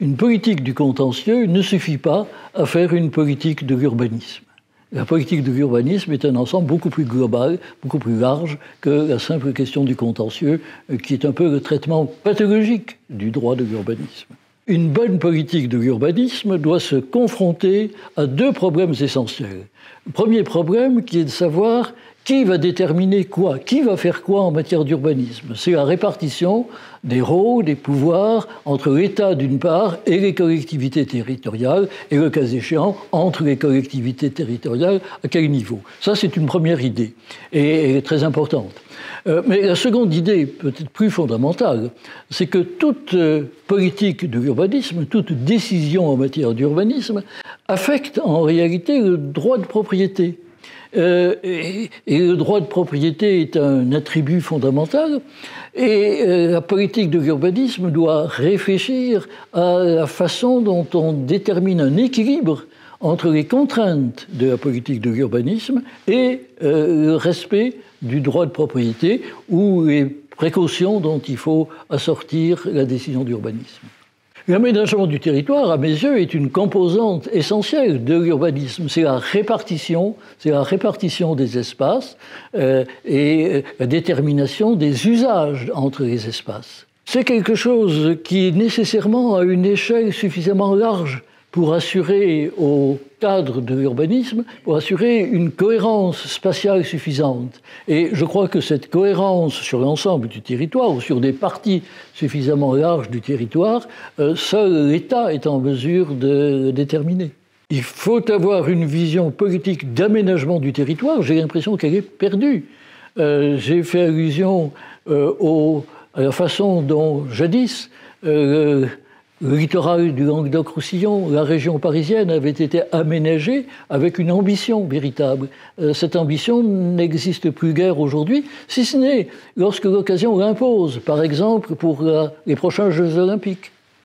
Une politique du contentieux ne suffit pas à faire une politique de l'urbanisme. La politique de l'urbanisme est un ensemble beaucoup plus global, beaucoup plus large que la simple question du contentieux, qui est un peu le traitement pathologique du droit de l'urbanisme. Une bonne politique de l'urbanisme doit se confronter à deux problèmes essentiels. Le premier problème qui est de savoir qui va déterminer quoi, qui va faire quoi en matière d'urbanisme. C'est la répartition des rôles, des pouvoirs entre l'État d'une part et les collectivités territoriales, et le cas échéant, entre les collectivités territoriales, à quel niveau. Ça, c'est une première idée, et elle est très importante. Mais la seconde idée, peut-être plus fondamentale, c'est que toute politique de l'urbanisme, toute décision en matière d'urbanisme affecte en réalité le droit de propriété. Et le droit de propriété est un attribut fondamental, et la politique de l'urbanisme doit réfléchir à la façon dont on détermine un équilibre entre les contraintes de la politique de l'urbanisme et le respect du droit de propriété ou les précautions dont il faut assortir la décision d'urbanisme. L'aménagement du territoire, à mes yeux, est une composante essentielle de l'urbanisme. C'est la répartition des espaces et la détermination des usages entre les espaces. C'est quelque chose qui est nécessairement à une échelle suffisamment large pour assurer au cadre de l'urbanisme, pour assurer une cohérence spatiale suffisante. Et je crois que cette cohérence sur l'ensemble du territoire, ou sur des parties suffisamment larges du territoire, seul l'État est en mesure de déterminer. Il faut avoir une vision politique d'aménagement du territoire. J'ai l'impression qu'elle est perdue. J'ai fait allusion à la façon dont, jadis, le littoral du Languedoc-Roussillon, la région parisienne, avait été aménagée avec une ambition véritable. Cette ambition n'existe plus guère aujourd'hui, si ce n'est lorsque l'occasion l'impose, par exemple pour les prochains Jeux olympiques.